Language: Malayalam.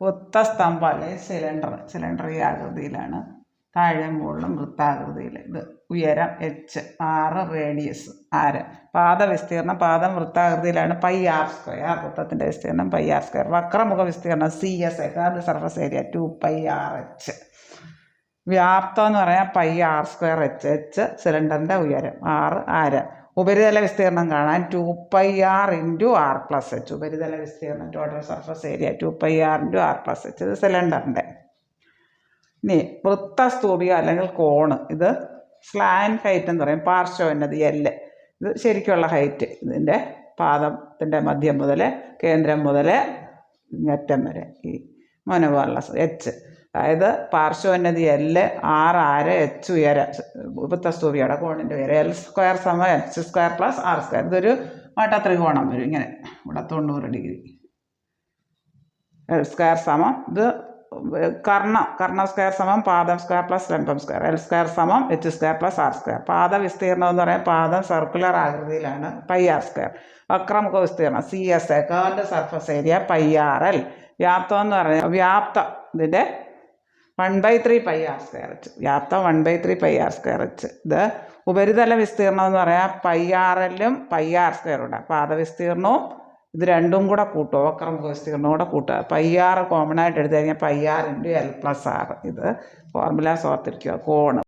ഒത്ത സ്തംഭം അല്ലെങ്കിൽ സിലിണ്ടർ ഈ ആകൃതിയിലാണ്. താഴെ മുകളിലും വൃത്താകൃതിയിൽ. ഇത് ഉയരം h, r റേഡിയസ് ആരം. പാദ വിസ്തീർണം പാദം വൃത്താകൃതിയിലാണ് πr². വൃത്തത്തിൻ്റെ വിസ്തീർണം πr². വക്രമുഖ വിസ്തീർണം CS എക്കാർഡ് സർഫസ് ഏരിയ 2πrh. വ്യാപ്തം എന്ന് പറയാൻ πr²h. h സിലിണ്ടറിൻ്റെ ഉയരം, r ആരം. ഉപരിതല വിസ്തീർണം കാണാൻ 2πr × r+h. ഉപരിതല വിസ്തീർണം total surface area 2πr × r+h. ഇത് സിലിണ്ടറിൻ്റെ. ഇനി വൃത്തസ്തൂപിക അല്ലെങ്കിൽ കോണ്. ഇത് സ്ലാൻഡ് ഹൈറ്റ് എന്ന് പറയും. പാർശ്വോന്നതി L. ഇത് ശരിക്കുള്ള ഹൈറ്റ്. ഇതിൻ്റെ പാദത്തിൻ്റെ മധ്യം മുതൽ കേന്ദ്രം മുതൽ അറ്റം വരെ ഈ മനോഭാവമുള്ള h. അതായത് പാർശ്വോന്നതി L, r ആരം, h ഉയരം. വൃത്തസ്തൂപികയുടെ കോണിൻ്റെ ഉയരം L² = h² + r². ഇതൊരു വട്ടത്രികോണം വരും ഇങ്ങനെ. ഇവിടെ 90 ഡിഗ്രി. L² ഇത് കർണം² പാദം² + ലംബം². L² = h² + r². പാദ വിസ്തീർണം എന്ന് പറയാൻ പാദം സർക്കുലർ ആകൃതിയിലാണ് πr². വക്രമുഖ വിസ്തീർണം CS എക്കാർഡ് സർഫസ് ഏരിയ πrl. വ്യാപ്തം എന്ന് പറഞ്ഞാൽ വ്യാപ്തം ഇതിൻ്റെ 1/3 πr²h. വ്യാപ്തം 1/3 πr²h. ഇത് ഉപരിതല വിസ്തീർണം എന്ന് പറയാൻ πrl-ഉം πr². പാദവിസ്തീർണവും ഇത് രണ്ടും കൂടെ കൂട്ടുക. വക്രമുഖ വിസ്തീർണം കൂടെ കൂട്ടുക. πr കോമൺ ആയിട്ട് എടുത്തു കഴിഞ്ഞാൽ πr × L + r. ഇത് ഫോർമുലാസ് ഓർത്തിരിക്കുക. കോണ്